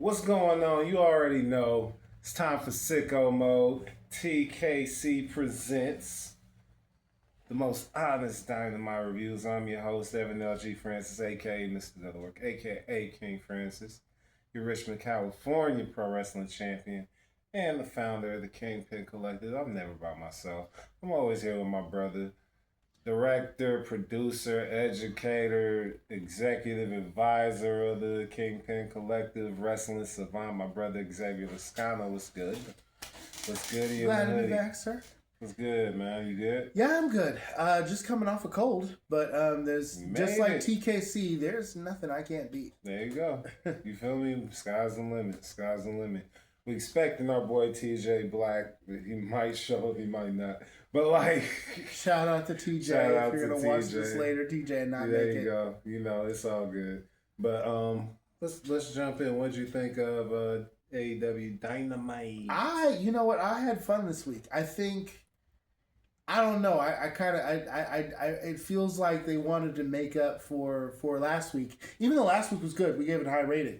What's going on? You already know. It's time for Sicko Mode. TKC presents the most honest Dynamite reviews. I'm your host, Evan L.G. Francis, a.k.a. Mr. Network, a.k.a. King Francis, your Richmond, California pro wrestling champion, and the founder of the Kingpin Collective. I'm never by myself. I'm always here with my brother, director, producer, educator, executive advisor of the Kingpin Collective, wrestling savant, my brother Xavier Lascano. What's good? What's good? Glad to be back, sir. What's good, man? You good? Yeah, I'm good. Just coming off a cold, but there's just like TKC. There's nothing I can't beat. There you go. You feel me? Sky's the limit. Sky's the limit. We expecting our boy TJ Black. He might show up, he might not. But like, shout out to TJ. If you're gonna watch this later, TJ, and not make it. There you go. You know, it's all good. But let's jump in. What'd you think of AEW Dynamite? You know what? I had fun this week. I think, I don't know. It feels like they wanted to make up for last week. Even though last week was good, we gave it a high rating.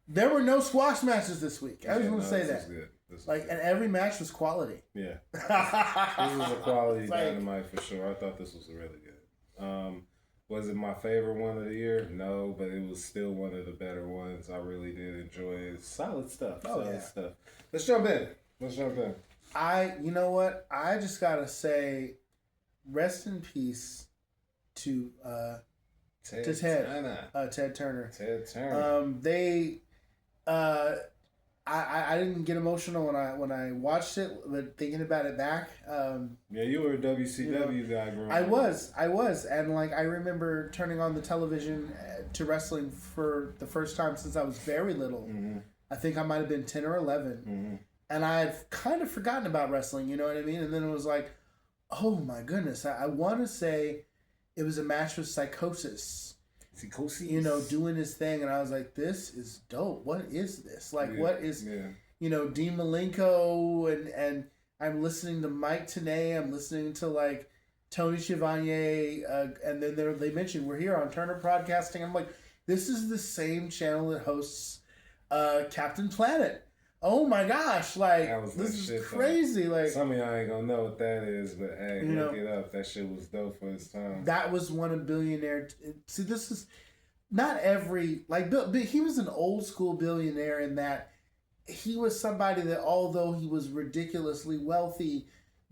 There were no squash matches this week. I was going to say that. Good. And every match was quality. Yeah. This was a quality Dynamite for sure. I thought this was really good. Was it my favorite one of the year? No, but it was still one of the better ones. I really did enjoy it. Solid stuff. Solid stuff. Let's jump in. You know what? I just got to say, rest in peace to Ted Turner. Ted Turner. I didn't get emotional when I watched it, but thinking about it back. Yeah, you were a WCW guy growing up. I was, and like I remember turning on the television to wrestling for the first time since I was very little. Mm-hmm. I think I might have been 10 or 11, mm-hmm. and I've kind of forgotten about wrestling. You know what I mean? And then it was like, oh my goodness! I want to say it was a match with Psychosis. You know, doing his thing, and I was like, this is dope. What is this? Like, what is, you know, Dean Malenko, and I'm listening to Mike Tenay, I'm listening to, like, Tony Schiavone, and then they mentioned, we're here on Turner Broadcasting. I'm like, this is the same channel that hosts Captain Planet. Oh my gosh, like, this is crazy. Like, some of y'all ain't gonna know what that is, but hey, look it up. That shit was dope for its time. That was one of billionaire. See, this is not every, like, he was an old school billionaire in that he was somebody that, although he was ridiculously wealthy,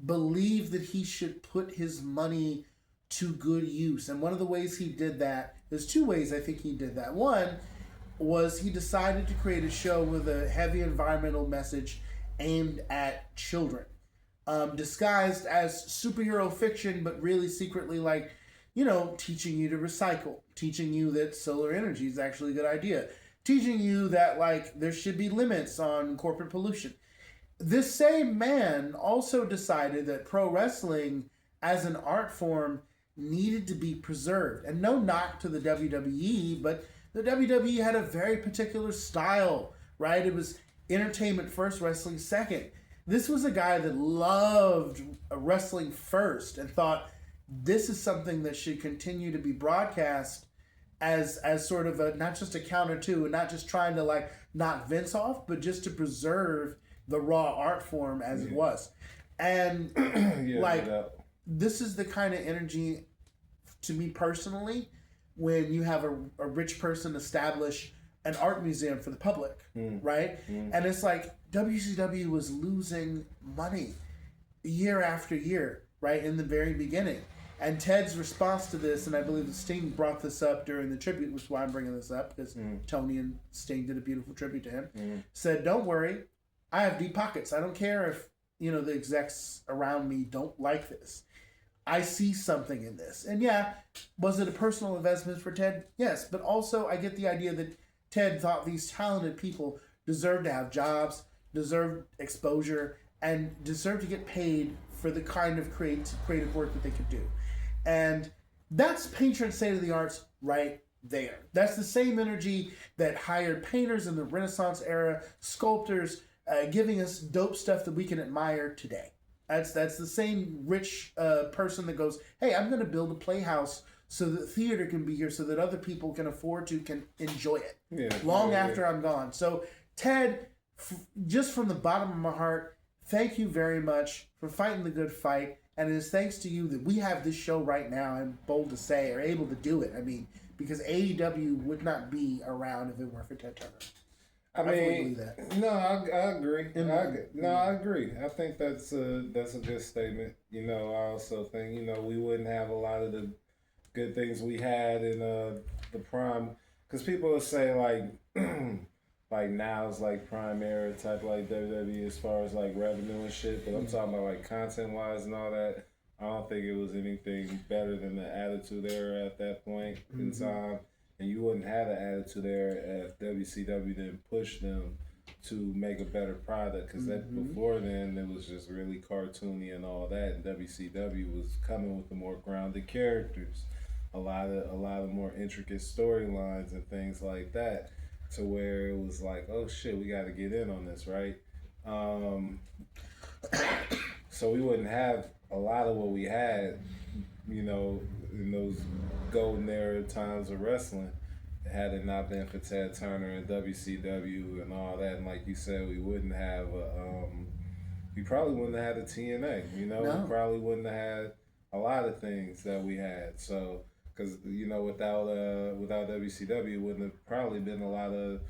believed that he should put his money to good use. And one of the ways he did that, there's two ways I think he did that. One was he decided to create a show with a heavy environmental message aimed at children, disguised as superhero fiction, but really secretly, like, you know, teaching you to recycle, teaching you that solar energy is actually a good idea, teaching you that, like, there should be limits on corporate pollution. This same man also decided that pro wrestling as an art form needed to be preserved. And no knock to the WWE, but the WWE had a very particular style, right? It was entertainment first, wrestling second. This was a guy that loved wrestling first and thought this is something that should continue to be broadcast as sort of a, not just a counter to, and not just trying to, like, knock Vince off, but just to preserve the raw art form as it was. And this is the kind of energy, to me personally, when you have a rich person establish an art museum for the public, right? And it's like WCW was losing money year after year, right, in the very beginning. And Ted's response to this, and I believe Sting brought this up during the tribute, which is why I'm bringing this up, because Tony and Sting did a beautiful tribute to him, said, don't worry, I have deep pockets. I don't care if, you know, the execs around me don't like this. I see something in this. And yeah, was it a personal investment for Ted? Yes, but also I get the idea that Ted thought these talented people deserved to have jobs, deserved exposure, and deserved to get paid for the kind of creative work that they could do. And that's patron state of the arts right there. That's the same energy that hired painters in the Renaissance era, sculptors, giving us dope stuff that we can admire today. That's the same rich person that goes, hey, I'm going to build a playhouse so that theater can be here, so that other people can enjoy it Yeah, long after I'm gone. So Ted, just from the bottom of my heart, thank you very much for fighting the good fight. And it is thanks to you that we have this show right now, I'm bold to say, are able to do it. I mean, because AEW would not be around if it weren't for Ted Turner. I mean, no, I agree. I agree. I think that's a good statement. You know, I also think, you know, we wouldn't have a lot of the good things we had in the prime, because people will say like like now's like prime era type like WWE as far as like revenue and shit, but I'm talking about like content wise and all that. I don't think it was anything better than the Attitude Era at that point in time. And you wouldn't have the Attitude Era if WCW didn't push them to make a better product, because that before then it was just really cartoony and all that, and WCW was coming with the more grounded characters, a lot of more intricate storylines and things like that, to where it was like, oh shit, we got to get in on this, right? So we wouldn't have a lot of what we had, you know, in those golden era times of wrestling, had it not been for Ted Turner and WCW and all that. And like you said, we wouldn't have we probably wouldn't have had a TNA, you know. No. We probably wouldn't have had a lot of things that we had. So, because, you know, without WCW, it wouldn't have probably been a lot of,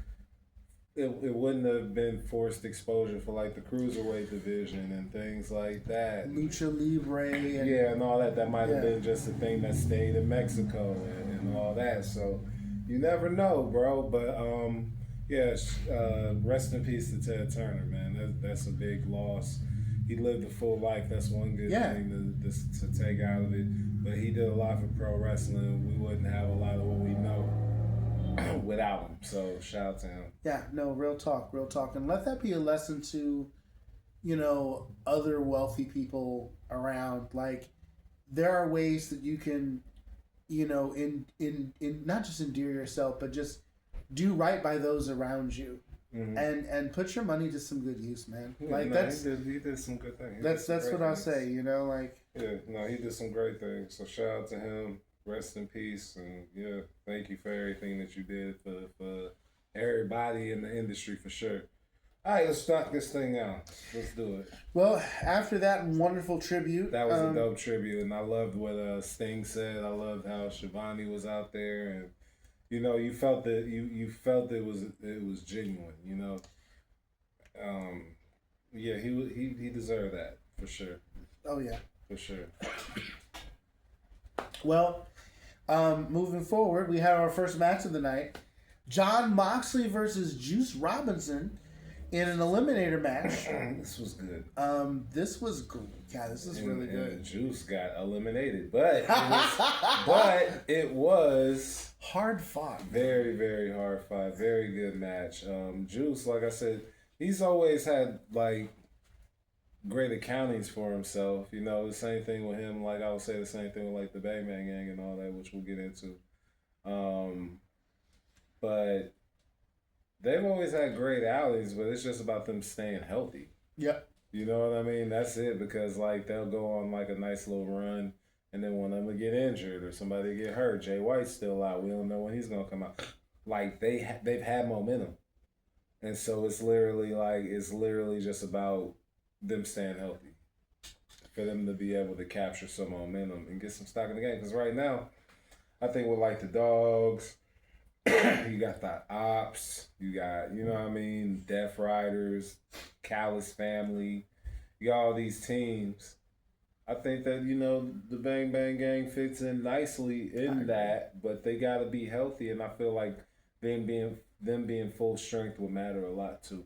it wouldn't have been forced exposure for like the cruiserweight division and things like that. Lucha Libre. And all that. That might have been just a thing that stayed in Mexico and all that. So you never know, bro. But rest in peace to Ted Turner, man. That's a big loss. He lived a full life. That's one good thing to take out of it. But he did a lot for pro wrestling. We wouldn't have a lot of what we know without him. So shout out to him. Yeah, no, real talk. And let that be a lesson to, you know, other wealthy people around. Like, there are ways that you can, you know, in not just endear yourself, but just do right by those around you. And put your money to some good use, man. Yeah, like, he did some good things. That's what I'll say, you know, like. Yeah, no, he did some great things. So shout out to him. Rest in peace, and thank you for everything that you did for everybody in the industry, for sure. All right, let's knock this thing out. Let's do it. Well, after that wonderful tribute, that was a dope tribute, and I loved what Sting said. I loved how Shivani was out there, and you know, you felt that you felt it was genuine. You know, he deserved that for sure. Oh yeah, for sure. Well, moving forward, we had our first match of the night. Jon Moxley versus Juice Robinson in an eliminator match. This was good. This was good. Yeah, this is really good. And Juice got eliminated, but it was hard fought. Very, very hard fought. Very good match. Juice, like I said, he's always had like great accountings for himself. You know, the same thing with him. Like I would say the same thing with like the Bang Bang Gang and all that, which we'll get into. But they've always had great outings, but it's just about them staying healthy. Yep. You know what I mean? That's it, because like they'll go on like a nice little run, and then one of them will get injured or somebody get hurt. Jay White's still out. We don't know when he's gonna come out. Like they've had momentum, and so it's literally just about them staying healthy, for them to be able to capture some momentum and get some stock in the game. Because right now, I think with like the Dogs, you got the Ops, you got, you know what I mean, Death Riders, Callis Family, you got all these teams. I think that, you know, the Bang Bang Gang fits in nicely in that, but they got to be healthy, and I feel like them being full strength would matter a lot too.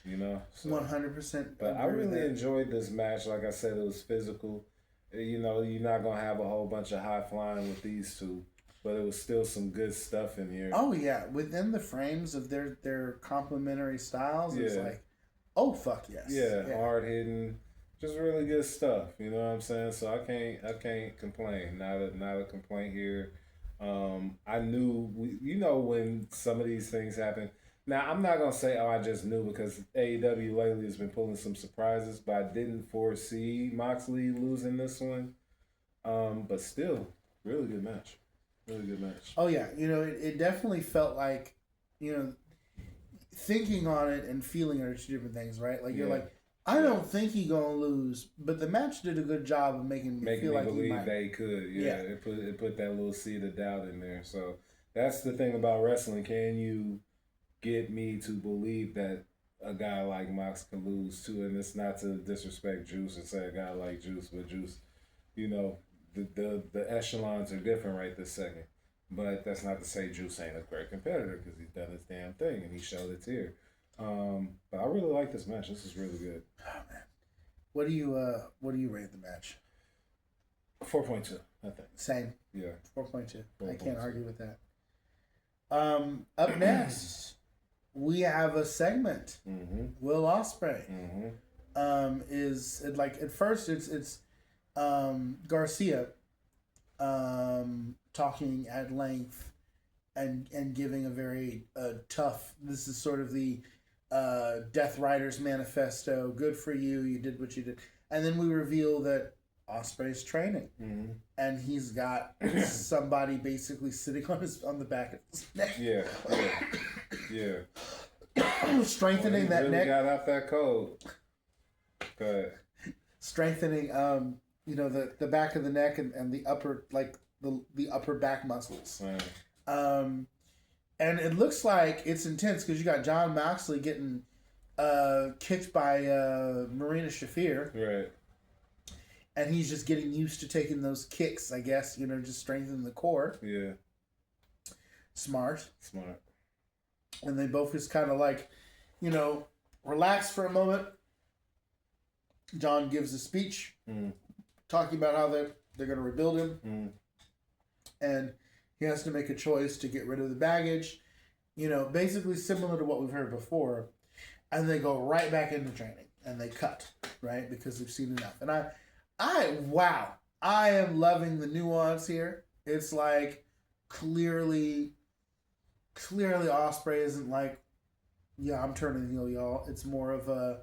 You know, 100%. But I really enjoyed this match. Like I said, it was physical. You know, you're not gonna have a whole bunch of high flying with these two, but it was still some good stuff in here. Oh yeah, within the frames of their complementary styles, it's like, oh fuck yes. Yeah, hard hitting, just really good stuff. You know what I'm saying? So I can't complain. Not a complaint here. I knew when some of these things happen. Now, I'm not going to say, I just knew, because AEW lately has been pulling some surprises, but I didn't foresee Moxley losing this one. But still, Really good match. Really good match. Oh yeah, it definitely felt like, thinking on it and feeling are two different things, right? Like you're like, I don't think he gonna lose, but the match did a good job of making me feel like believe he might. they could. Yeah, it put that little seed of doubt in there. So that's the thing about wrestling. Can you get me to believe that a guy like Mox can lose too? And it's not to disrespect Juice and say a guy like Juice, but Juice, the echelons are different right this second. But that's not to say Juice ain't a great competitor because he's done his damn thing and he showed it here. But I really like this match. This is really good. Oh man, what do you rate the match? 4.2, I think. Same. Yeah. 4.2. I can't argue with that. Up next, we have a segment. Mm-hmm. Will Ospreay. Mm-hmm. Is it like at first it's Garcia talking at length and giving a very tough. This is sort of the Death Riders manifesto. Good for you. You did what you did. And then we reveal that Ospreay's training, and he's got somebody basically sitting on the back of his neck. Yeah. Strengthening that really neck. Got out that code. Good. Strengthening, the back of the neck and the upper, like the upper back muscles. Right. And it looks like it's intense because you got John Moxley getting kicked by Marina Shafir. Right. And he's just getting used to taking those kicks, I guess, just strengthening the core. Yeah. Smart. Smart. And they both just kind of like, relax for a moment. John gives a speech talking about how they're going to rebuild him. And he has to make a choice to get rid of the baggage. Basically similar to what we've heard before. And they go right back into training. And they cut, right? Because they've seen enough. And I am loving the nuance here. It's like clearly Ospreay isn't like, yeah, I'm turning heel, y'all. It's more of a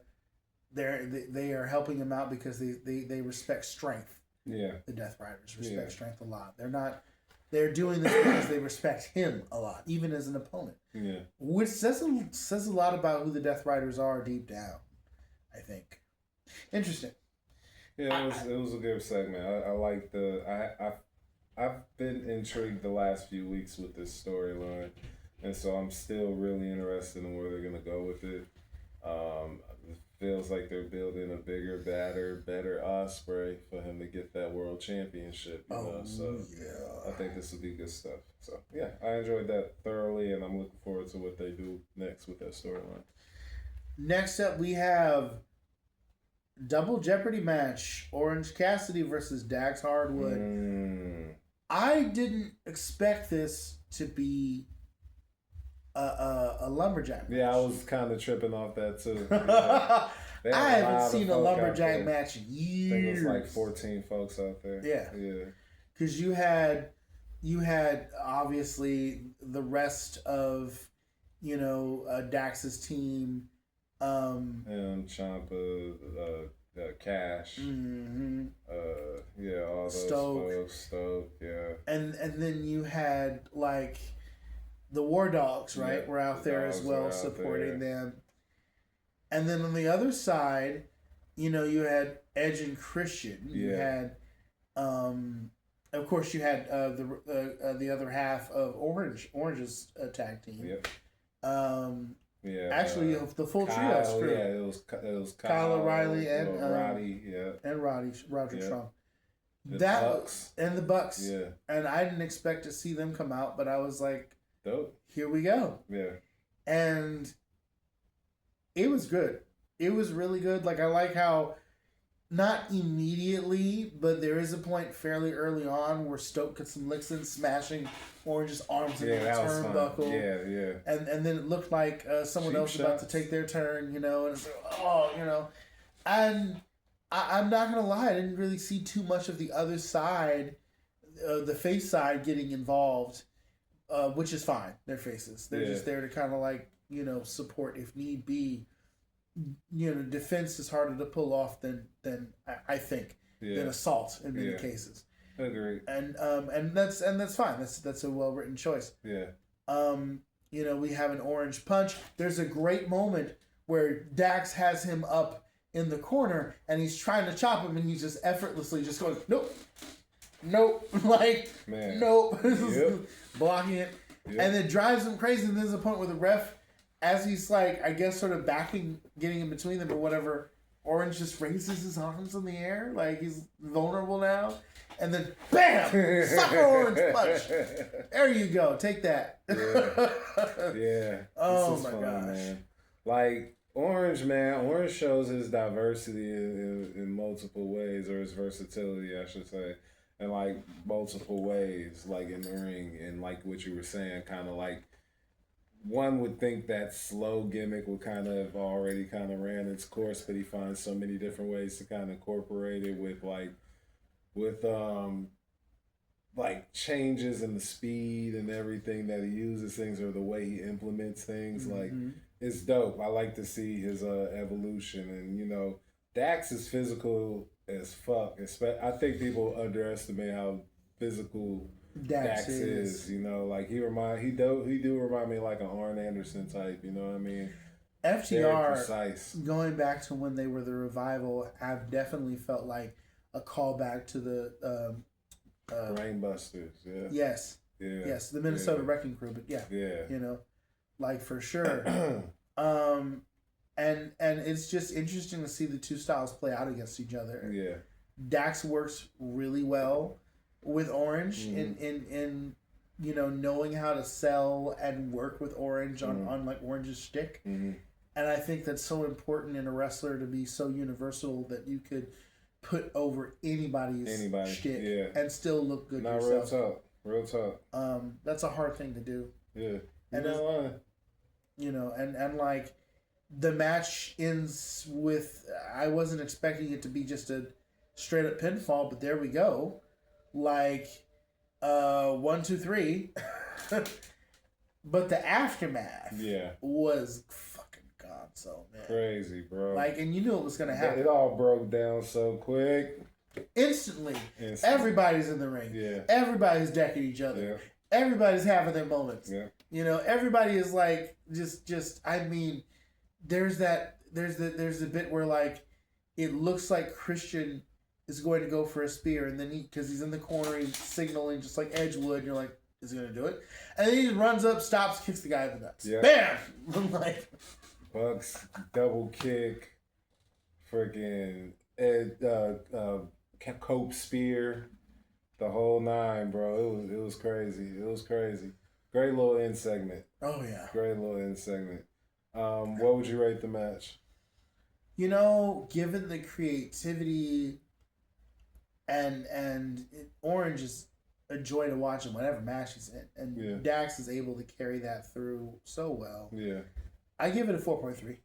they are helping him out because they respect strength. Yeah. The Death Riders respect strength a lot. They're doing this because they respect him a lot, even as an opponent. Yeah. Which says a lot about who the Death Riders are deep down, I think. Interesting. Yeah, it was a good segment. I like I've been intrigued the last few weeks with this storyline, and so I'm still really interested in where they're gonna go with it. It feels like they're building a bigger, better Ospreay for him to get that world championship. So I think this will be good stuff. So yeah, I enjoyed that thoroughly, and I'm looking forward to what they do next with that storyline. Next up, we have Double Jeopardy match: Orange Cassidy versus Dax Hardwood. I didn't expect this to be a lumberjack match. Yeah, I was kind of tripping off that too. I haven't seen a lumberjack match in years. I think it was like 14 folks out there. Yeah. Because you had obviously the rest of Dax's team. And Ciampa, Cash. All those Stoke, yeah. And then you had like the War Dogs, right? Yeah, were out there as well supporting them. And then on the other side, you had Edge and Christian. You had, of course, you had the other half of Orange's tag team. Yep. Actually, the full trios crew. Yeah, it was Kyle O'Reilly and Roddy. And Roderick Strong. The Bucks. And the Bucks. Yeah. And I didn't expect to see them come out, but I was like, dope. Here we go. Yeah. And it was good. It was really good. Like, I like how, not immediately, but there is a point fairly early on where Stoke gets some licks in, smashing Orange's arms in the turnbuckle. Yeah. And then it looked like someone else was about to take their turn, and it's like, And I'm not going to lie, I didn't really see too much of the other side, the face side, getting involved, which is fine. They're faces. They're just there to kind of like, support if need be. Defense is harder to pull off than I think, than assault in many cases. Agreed. And that's fine. That's a well written choice. Yeah. You know, we have an orange punch. There's a great moment where Dax has him up in the corner and he's trying to chop him and he's just effortlessly just going, nope, like, Man. nope, Yep. blocking it. Yep. And it drives him crazy. And there's a point where the ref, as he's like, I guess sort of backing, getting in between them or whatever, Orange just raises his arms in the air like he's vulnerable now. And then, bam! Sucker Orange punch. There you go. Take that. Yeah. Oh this is my fun, gosh. man. Like Orange, man. Orange shows his diversity in multiple ways, or his versatility, I should say, in like multiple ways, like in the ring, and like what you were saying, kind of like. One would think that slow gimmick would kind of already kind of ran its course, but he finds so many different ways to kind of incorporate it with like changes in the speed and everything that he uses things or the way he implements things. Like it's dope. I like to see his evolution, and you know, Dax is physical as fuck. I think people underestimate how physical Dax is, you know, like he do remind me like an Arn Anderson type, you know what I mean? FTR, going back to when they were the Revival, have definitely felt like a callback to the Brainbusters, yeah. Yes. Yeah. Yes, the Minnesota Wrecking Crew, but yeah. You know, like for sure. And it's just interesting to see the two styles play out against each other. Yeah. Dax works really well with Orange in you know, knowing how to sell and work with Orange on like Orange's shtick. And I think that's so important in a wrestler to be so universal that you could put over anybody's shtick and still look good yourself. Real talk. That's a hard thing to do. Yeah. You know, and like the match ends with, I wasn't expecting it to be just a straight up pinfall, but there we go. Like 1, 2, 3. But the aftermath was fucking gonzo, man. Crazy, bro. Like, and you knew it was gonna happen. It all broke down so quick. Instantly. Everybody's in the ring. Yeah. Everybody's decking each other. Yeah. Everybody's having their moments. Yeah. You know, everybody is like just I mean, there's the bit where like it looks like Christian is going to go for a spear, and then because he's in the corner, he's signaling just like Edgewood, and you're like, is he gonna do it? And then he just runs up, stops, kicks the guy in the nuts. Yeah. Bam! Like Bucks double kick, freaking Cope spear, the whole nine, bro. It was crazy. It was crazy. Great little end segment. Oh yeah. Great little end segment. What would you rate the match? You know, given the creativity and Orange is a joy to watch in whatever match he's in, and Dax is able to carry that through so well. Yeah. I give it a 4.3.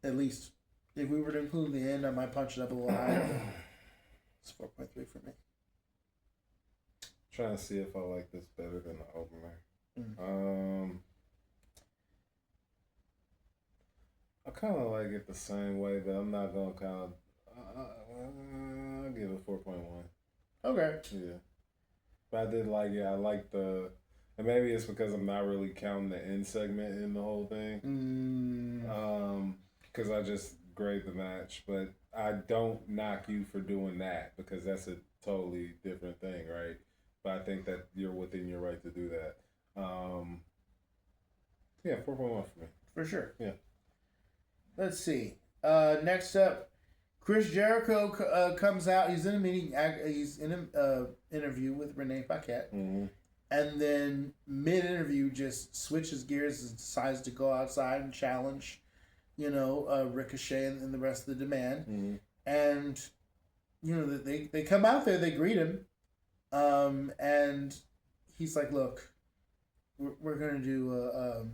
At least. If we were to include the end, I might punch it up a little higher. It's 4.3 for me. Trying to see if I like this better than the opener. I kind of like it the same way, but I'm not gonna kind of. I'll give it 4.1. Okay. Yeah, but I did like it. I like the, and maybe it's because I'm not really counting the end segment in the whole thing. Because I just grade the match, but I don't knock you for doing that because that's a totally different thing, right? But I think that you're within your right to do that. Yeah, 4.1 for me. For sure. Yeah. Let's see. Next up, Chris Jericho comes out. He's in a meeting. He's in an interview with Renee Paquette. And then mid-interview just switches gears and decides to go outside and challenge, you know, Ricochet and the rest of the Demand. And, you know, they come out there, they greet him. And he's like, look, we're going to do,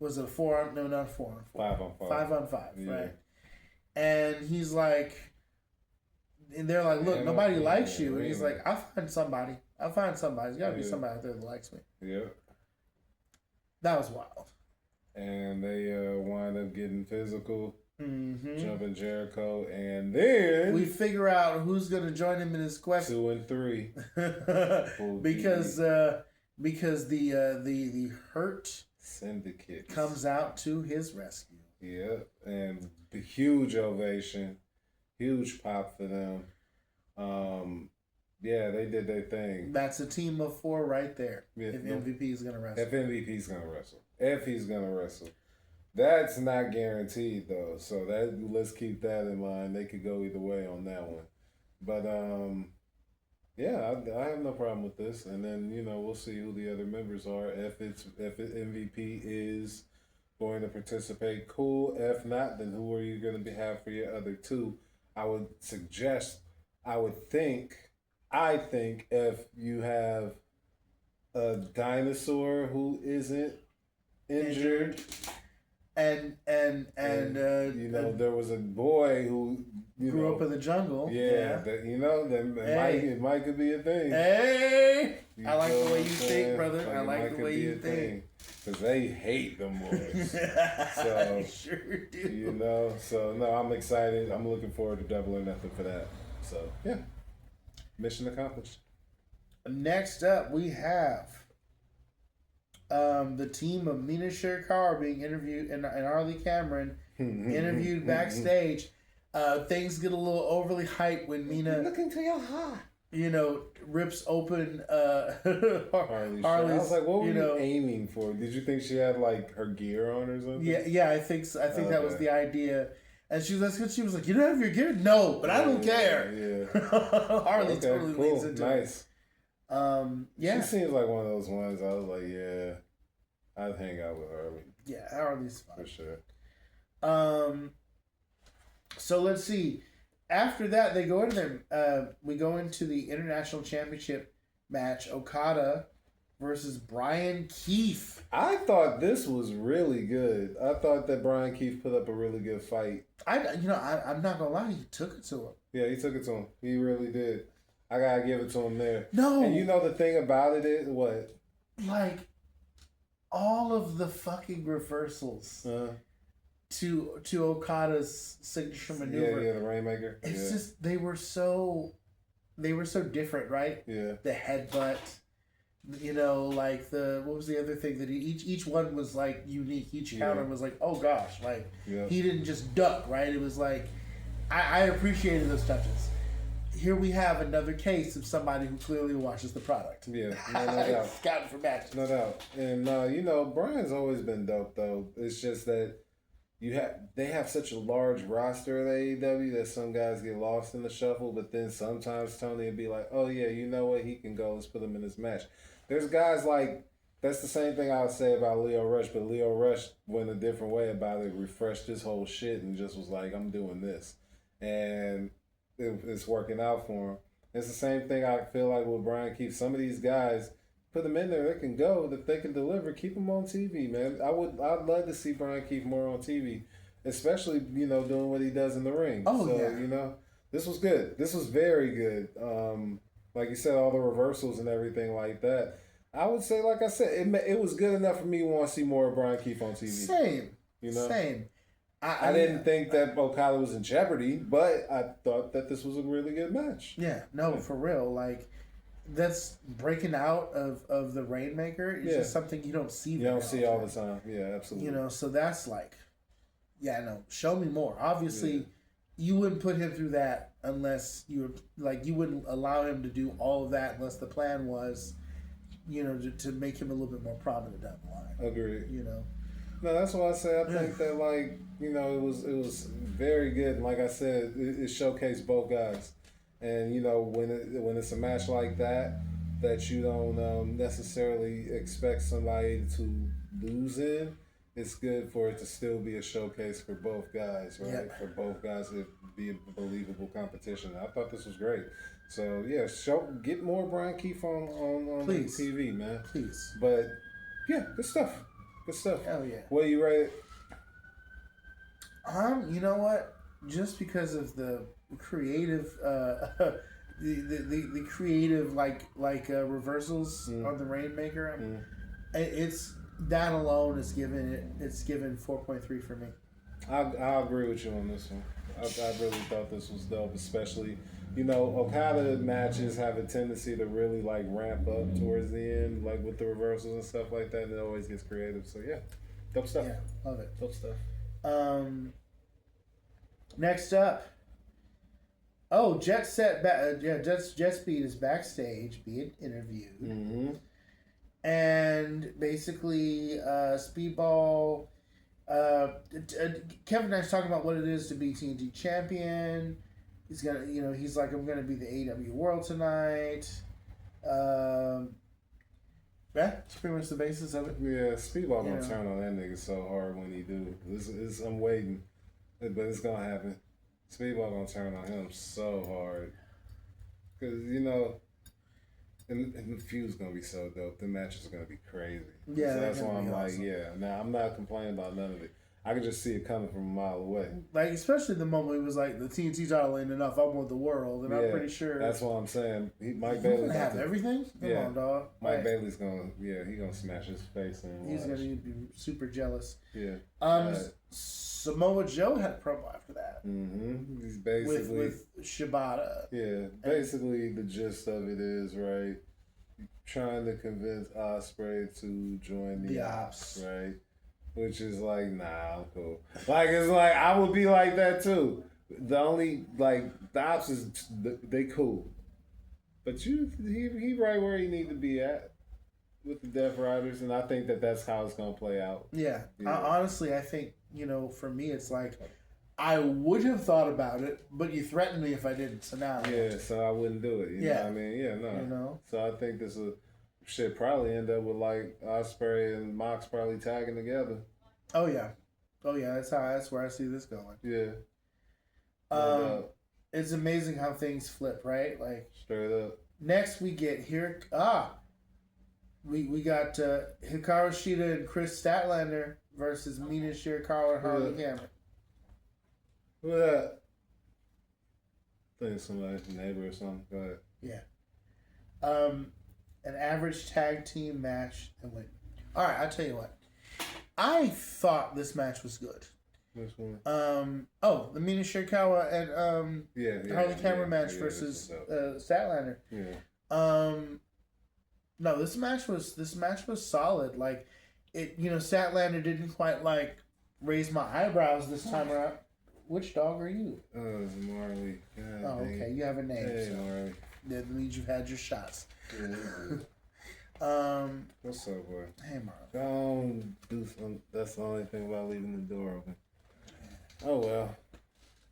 was it a 4-on? No, not a 4-on-4. 5-on-5. 5-on-5, right? And he's like, and they're like, look, nobody likes you. And he's like, I'll find somebody. There's got to be somebody out there that likes me. Yeah. That was wild. And they wind up getting physical. jumping Jericho, and then we figure out who's going to join him in his quest. 2 and 3 because the Hurt Syndicate comes out to his rescue. Yeah, and the huge ovation, huge pop for them. Yeah, they did their thing. That's a team of 4 right there. Yeah, if MVP is going to wrestle. If MVP's going to wrestle. If he's going to wrestle. That's not guaranteed, though. So let's keep that in mind. They could go either way on that one. But, yeah, I have no problem with this. And then, we'll see who the other members are. If MVP is going to participate, cool. If not, then who are you going to have for your other 2? I think if you have a dinosaur who isn't injured, and there was a boy who grew up in the jungle. Yeah. That it might could be a thing. Hey, I like the way you think, brother. I like the way you think. Because they hate them boys. So I sure do. So no, I'm excited. I'm looking forward to Double or Nothing for that. So yeah. Mission accomplished. Next up, we have the team of Mina Shirkar being interviewed, and Arlie Cameron interviewed backstage. Things get a little overly hyped when Mina, look into your heart, rips open Harley's. I was like, what were you aiming for? Did you think she had like her gear on or something? Yeah, I think so. I think that was the idea. And she was like, you don't have your gear? No, but I don't care. Yeah. Harley totally leans into it. Yeah. She seems like one of those ones I was like, yeah, I'd hang out with Harley. Yeah, Harley's fine. For sure. So let's see. After that, they go into we go into the International Championship match, Okada versus Brian Keefe. I thought this was really good. I thought that Brian Keefe put up a really good fight. I'm not gonna lie, he took it to him. Yeah, he took it to him. He really did. I gotta give it to him there. No, and the thing about it is what? Like all of the fucking reversals to Okada's signature maneuver. Yeah, the Rainmaker. It's just they were so different, right? Yeah. The headbutt. Like what was the other thing that each one was like unique. Each counter was like, oh gosh, like he didn't just duck, right? It was like I appreciated those touches. Here we have another case of somebody who clearly watches the product. Yeah, no doubt. Scouting for matches. No doubt. And Brian's always been dope though. It's just that they have such a large roster at AEW that some guys get lost in the shuffle, but then sometimes Tony would be like, oh yeah, you know what, he can go, let's put him in this match. There's guys like, that's the same thing I would say about Leo Rush, but Leo Rush went a different way about it, refreshed his whole shit and just was like, I'm doing this. And it's working out for him. It's the same thing I feel like with Brian Keefe. Some of these guys, put them in there, they can go, that they can deliver, keep them on TV, man. I'd love to see Brian Keefe more on TV, especially, doing what he does in the ring. This was good. This was very good. Like you said, all the reversals and everything like that. I would say, like I said, it was good enough for me to want to see more of Brian Keefe on TV. Same. Same. I didn't think that Okada was in jeopardy, but I thought that this was a really good match. Yeah, for real. Like, that's breaking out of the Rainmaker. It's just something you don't see. You don't see all the time. Yeah, absolutely. So that's like, show me more. Obviously, you wouldn't put him through that unless you wouldn't allow him to do all of that unless the plan was, to make him a little bit more prominent down the line. Agreed. No, that's why I say I think that it was very good. And like I said, it showcased both guys. And when it's a match like that you don't necessarily expect somebody to lose in, it's good for it to still be a showcase for both guys, right? Yep. For both guys to be a believable competition. I thought this was great. So get more Brian Keefe on TV, man. Please. But good stuff. Good stuff. Hell yeah. What you rate it? You know what? Just because of the creative, the creative reversals on the Rainmaker, it's that alone is given 4.3 for me. I agree with you on this one. I really thought this was dope, especially Okada matches have a tendency to really like ramp up towards the end, like with the reversals and stuff like that. And it always gets creative. So yeah, dope stuff. Yeah, love it. Dope stuff. Next up. Oh, Jet Speed is backstage being interviewed. Mm-hmm. And basically, Speedball, Kevin Nash talking about what it is to be TNT champion. He's gonna, he's like, I'm gonna be the AEW World tonight. Yeah, that's pretty much the basis of it. Yeah, Speedball gonna turn on that nigga so hard when he do. I'm waiting, but it's gonna happen. Speedball gonna turn on him so hard, cause and the feud's gonna be so dope. The matches are gonna be crazy. Yeah, so that's why I'm like, awesome. yeah. Now I'm not complaining about none of it. I can just see it coming from a mile away. Like, especially the moment he was like, the TNT title ain't enough. I want the world, and I'm pretty sure that's what I'm saying. Mike Bailey's Bailey's gonna have everything. Come on, dog. Mike Bailey's gonna, he gonna smash his face in. He's gonna be super jealous. Yeah. Samoa Joe had a promo after that. Mm-hmm. He's basically with Shibata. Yeah, basically the gist of it is trying to convince Ospreay to join the Ops, right? Which is like, nah, I'm cool. Like, it's like I would be like that too. The only the Ops is they cool, but he right where he need to be at with the Death Riders, and I think that's how it's gonna play out. Yeah, honestly, I think for me, it's like I would have thought about it, but you threatened me if I didn't. So now, so I wouldn't do it. You know what I mean, no. So I think this will probably end up with like Ospreay and Mox probably tagging together. Oh yeah. That's where I see this going. Yeah. It's amazing how things flip, right? Like straight up. Next we get here. We got Hikaru Shida and Chris Statlander versus Mina Shirakawa and Harley Cameron. Who that? I think it's somebody's neighbor or something. Go ahead. Yeah. An average tag team match and win. All right, I'll tell you what. I thought this match was good. Which one? The Mina Shirakawa and Harley Cameron match versus Statlander. Yeah. No, this match was solid. Like it, Statlander didn't quite like raise my eyebrows this time around. Which dog are you? It's Marley. God, okay. You have a name. Hey, so Marley. That means you've had your shots. What's up, boy? Hey, Marley. Don't do something. That's the only thing about leaving the door open. Oh well.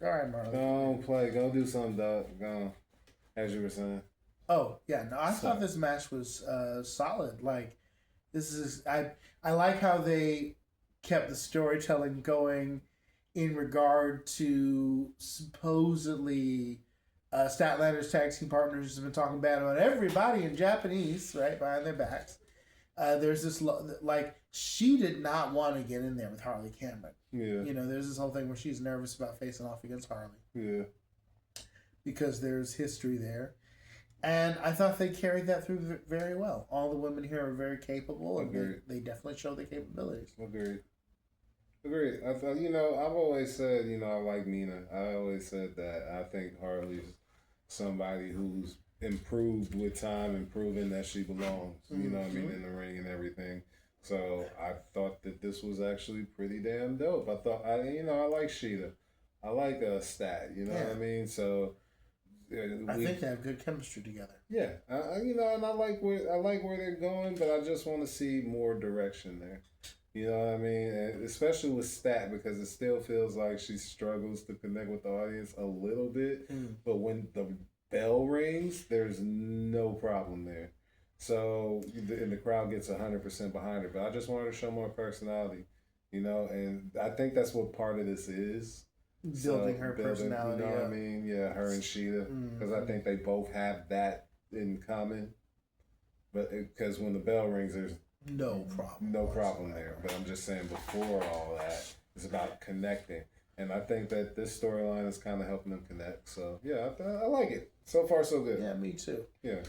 All right, Marley. Don't play. Go do something, dog. Go. As you were saying. Oh yeah, no, I thought this match was solid. Like, this is I like how they kept the storytelling going in regard to supposedly Statlander's tag team partners have been talking bad about everybody in Japanese, right, behind their backs. There's this she did not want to get in there with Harley Cameron. Yeah. There's this whole thing where she's nervous about facing off against Harley. Yeah. Because there's history there. And I thought they carried that through very well. All the women here are very capable, and they definitely show their capabilities. Agreed. I thought, I've always said, I like Mina. I always said that I think Harley's somebody who's improved with time and proven that she belongs, you know what I mean, in the ring and everything. So I thought that this was actually pretty damn dope. I thought, I like Sheeta. I like Stat, you know what I mean? So I think they have good chemistry together. Yeah, and I like where they're going, but I just want to see more direction there. You know what I mean? And especially with Stat, because it still feels like she struggles to connect with the audience a little bit. But when the bell rings, there's no problem there. So, and the crowd gets 100% behind her. But I just wanted to show more personality, and I think that's what part of this is. Building her personality. You know what I mean? Yeah, her and Sheeta. Because I think they both have that in common. But because when the bell rings, there's no problem there. But I'm just saying, before all that, it's about connecting. And I think that this storyline is kind of helping them connect. So, yeah, I like it. So far, so good. Yeah, me too. Yeah.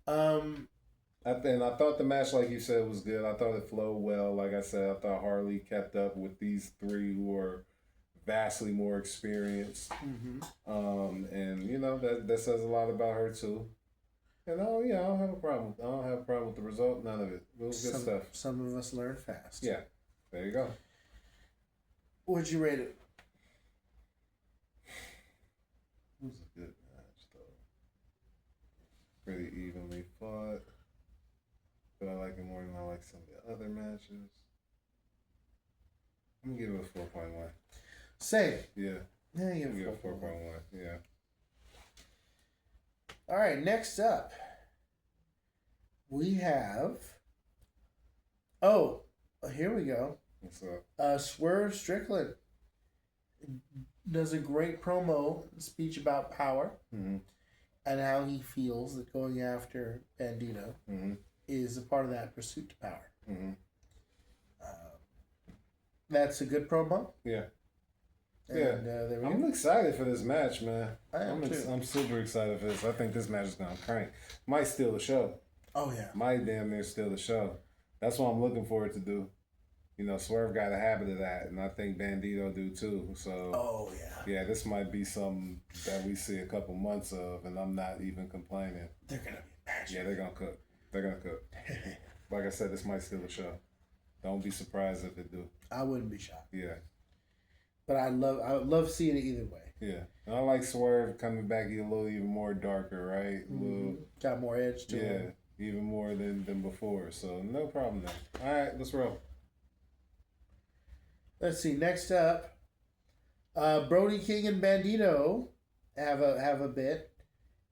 I thought the match, like you said, was good. I thought it flowed well. Like I said, I thought Harley kept up with these three who are vastly more experienced. Mm-hmm. And you know that says a lot about her too. And I don't have a problem. I don't have a problem with the result. None of it. It was good stuff. Some of us learn fast. Yeah, there you go. What'd you rate it? It was a good match though. Pretty evenly fought. But I like it more than I like some of the other matches. I'm gonna give it a 4.1. Same. Yeah. Yeah, you I'm gonna give it a 4.1. 4.1. Yeah. All right, next up, we have. Oh, here we go. What's up? Swerve Strickland does a great promo speech about power and how he feels that going after Bandito is a part of that pursuit to power. That's a good promo. Yeah. And, there we I'm go. excited for this match, man. I am too. I'm super excited for this. I think this match is gonna crank. Might steal the show. Oh yeah. Might damn near steal the show. That's what I'm looking forward to do. You know, Swerve got a habit of that, and I think Bandito do too. So. Oh yeah. Yeah, this might be something that we see a couple months of, and I'm not even complaining. They're gonna be magic. Yeah, they're gonna cook. They're gonna cook. Like I said, this might steal the show. Don't be surprised if it do. I wouldn't be shocked. Yeah. But I would love seeing it either way. Yeah. And I like Swerve coming back a little even more darker, right? Little, got more edge to it. Yeah, even more than before. So no problem there. All right, let's roll. Let's see. Next up, Brody King and Bandito have a bit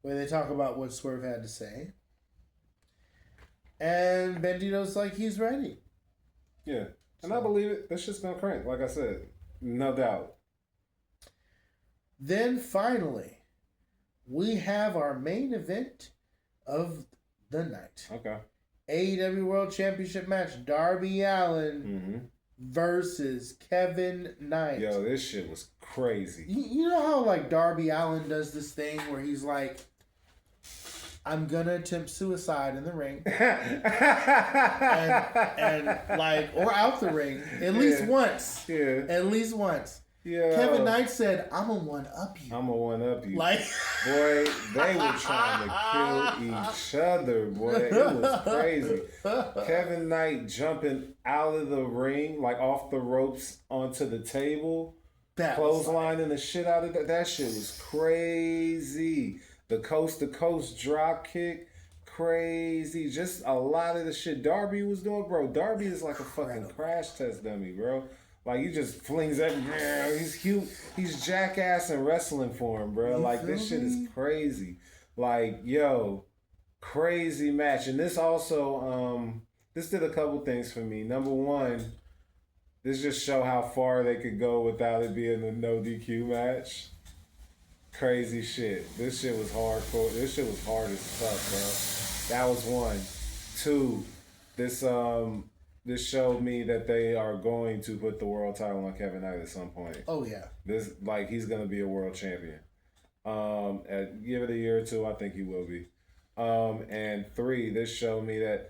where they talk about what Swerve had to say, and Bandito's like he's ready. Yeah, and I believe it. This shit's gonna crank. Like I said, no doubt. Then finally, we have our main event of the night. Okay. AEW World Championship match: Darby Allin versus Kevin Knight. Yo, this shit was crazy. You know how like Darby Allin does this thing where he's like, I'm gonna attempt suicide in the ring, and like, or out the ring at least once. Yeah. At least once. Yeah. Kevin Knight said, "I'm gonna one up you." I'm gonna one up you. Like, boy, they were trying to kill each other. Boy, it was crazy. Kevin Knight jumping out of the ring, like off the ropes onto the table, clotheslining the shit out of that. That shit was crazy. The coast to coast drop kick, crazy. Just a lot of the shit Darby was doing, bro. Darby is like a fucking crash test dummy, bro. Like, he just flings everywhere. He's cute. He's jackass and wrestling for him, bro. Like, this shit is crazy. Like, yo, crazy match. And this also, this did a couple things for me. Number one, this just show how far they could go without it being a no DQ match. Crazy shit. This shit was hardcore. This shit was hard as fuck, bro. That was one. Two, this showed me that they are going to put the world title on Kevin Knight at some point. oh yeah. This, like, he's gonna be a world champion. Give it a year or two, I think he will be. And three, this showed me that,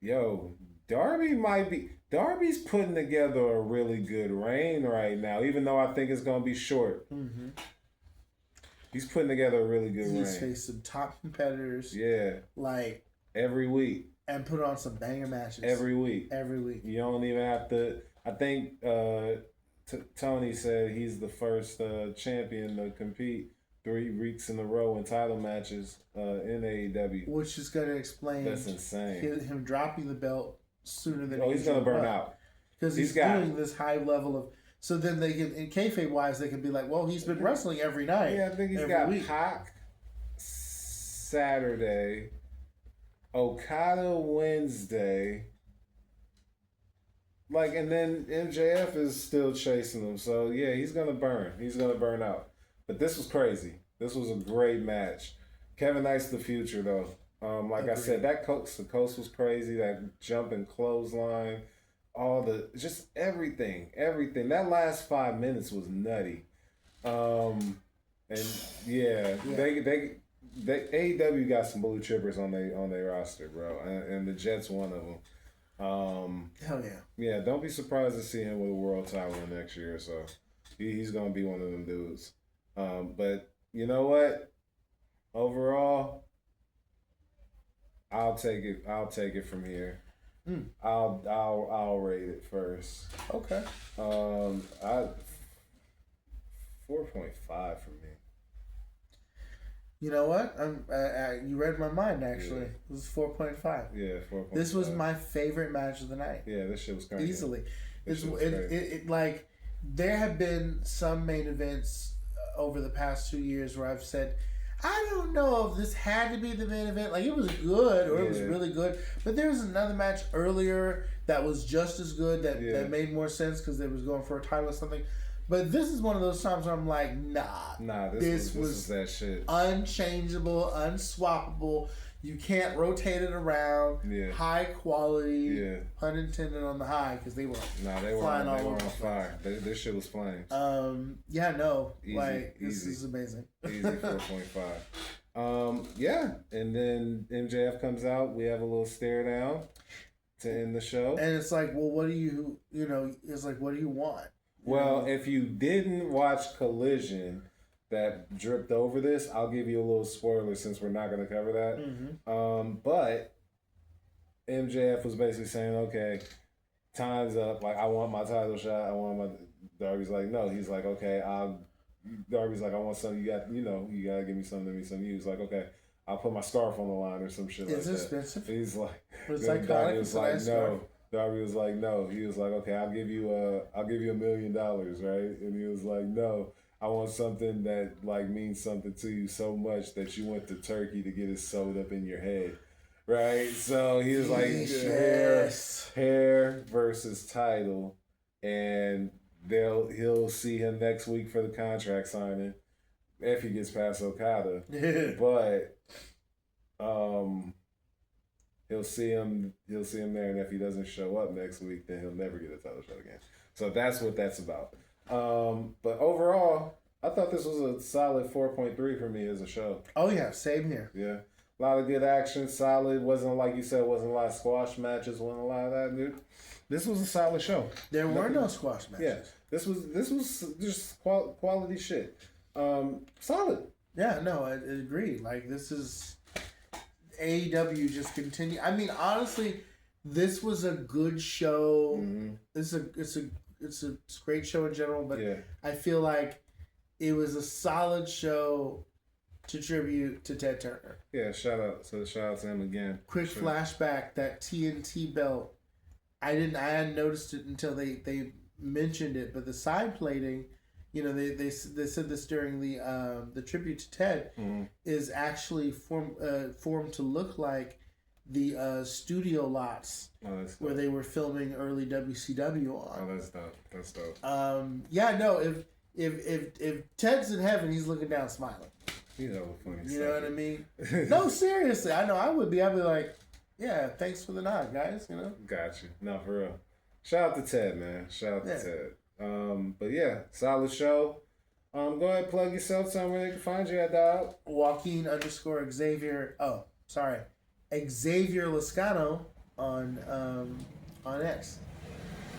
yo, Darby's putting together a really good reign right now, even though I think it's gonna be short. Mm-hmm. He's putting together a really good reign. He's faced some top competitors. Yeah. Like, every week. And put on some banger matches. Every week. Every week. You don't even have to. I think Tony said he's the first champion to compete 3 weeks in a row in title matches in AEW. Which is going to explain. That's insane. Him dropping the belt sooner than he's going to burn out. Because he's doing this high level of. So then they can, in kayfabe wise, they can be like, well, he's been wrestling every night. Yeah, I think he's got Pac Saturday, Okada Wednesday, like, and then MJF is still chasing him. So yeah, he's gonna burn. He's gonna burn out. But this was crazy. This was a great match. Kevin Knight's the future, though. Like Agreed. I said, that coast to coast was crazy. That jumping clothesline. Just everything. That last 5 minutes was nutty. And yeah, they AEW got some blue chippers on their roster, bro, and the Jets one of them. Hell yeah. Yeah, don't be surprised to see him with a world title next year or so. He's gonna be one of them dudes. But you know what? Overall, I'll take it. I'll take it from here. I'll rate it first. Okay. I 4.5 for me. You know what? You read my mind, actually. Yeah. It was 4.5. Yeah, 4.5. This was my favorite match of the night. Yeah, this shit was crazy. Easily. Like, there have been some main events over the past 2 years where I've said, I don't know if this had to be the main event. Like, it was good or it was really good. But there was another match earlier that was just as good that made more sense because they was going for a title or something. But this is one of those times where I'm like, nah. This was that shit. Unchangeable, unswappable. You can't rotate it around. Yeah. High quality. Yeah. Pun intended on the high because they were flying all over on fire. This shit was flames. This is amazing. Easy 4.5. And then MJF comes out. We have a little stare down to end the show. And it's like, well, what do you want? Well, if you didn't watch Collision that dripped over this, I'll give you a little spoiler since we're not going to cover that. Mm-hmm. But MJF was basically saying, okay, time's up. Like, I want my title shot. Darby's like, no. He's like, okay, Darby's like, I want something. You got to give me something. He's like, okay, I'll put my scarf on the line or some shit like that. Is it expensive? He's like, Darby was like, no. Darby was like, no. He was like, okay, I'll give you $1 million, right? And he was like, no, I want something that like means something to you so much that you went to Turkey to get it sewed up in your head, right? So he was like, hair versus title, and he'll see him next week for the contract signing if he gets past Okada, but He'll see him there, and if he doesn't show up next week, then he'll never get a title shot again. So that's what that's about. But overall, I thought this was a solid 4.3 for me as a show. Oh yeah, same here. Yeah, a lot of good action, solid. Wasn't like you said, wasn't a lot of squash matches, wasn't a lot of that, dude. This was a solid show. There were no squash matches. Yeah, this was just quality shit. Solid. Yeah, no, I agree. Like, this is AEW just continue. I mean, honestly, this was a good show. Mm-hmm. It's a great show in general, but I feel like it was a solid show to tribute to Ted Turner. Yeah, shout out to him again. Quick flashback, that TNT belt. I hadn't noticed it until they mentioned it, but the side plating, they said this during the tribute to Ted, is actually formed to look like the studio lots where they were filming early WCW on. Oh, that's dope. That's dope. If Ted's in heaven, he's looking down smiling. You know, funny. You know what I mean? No, seriously, I know I would be. I'd be like, yeah, thanks for the nod, guys. Got you. No, for real. Shout out to Ted, man. Shout out to Ted. But yeah, solid show. Go ahead and plug yourself. Tell me where they can find you at, dog. Joaquin _ Xavier. Oh, sorry, Xavier Lascano on X.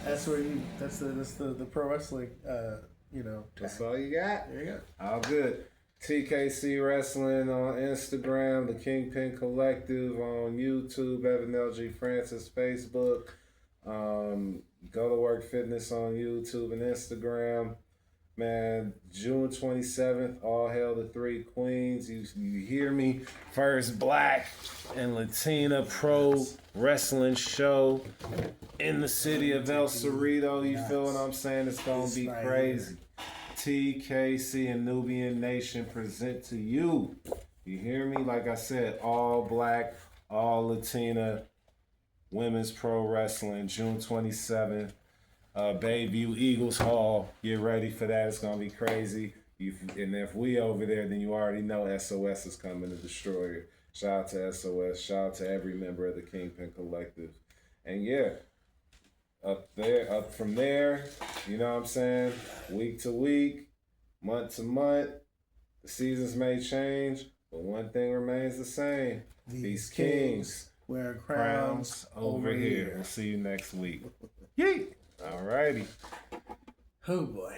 That's where that's the pro wrestling. That's all you got. There you go. All good. TKC Wrestling on Instagram, the Kingpin Collective on YouTube, Evan LG Francis Facebook. Go to Work Fitness on YouTube and Instagram. Man, June 27th, all hail the three queens. You hear me? First Black and Latina pro wrestling show in the city of El Cerrito. You feel what I'm saying? It's going to be crazy. TKC and Nubian Nation present to you. You hear me? Like I said, all Black, all Latina women's pro wrestling, June 27th. Bayview Eagles Hall. Get ready for that. It's going to be crazy. And if we over there, then you already know SOS is coming to destroy you. Shout out to SOS. Shout out to every member of the Kingpin Collective. And yeah, up from there, you know what I'm saying? Week to week, month to month, the seasons may change, but one thing remains the same. These kings wear crowns over here. We'll see you next week. Yeet! Alrighty. Oh boy.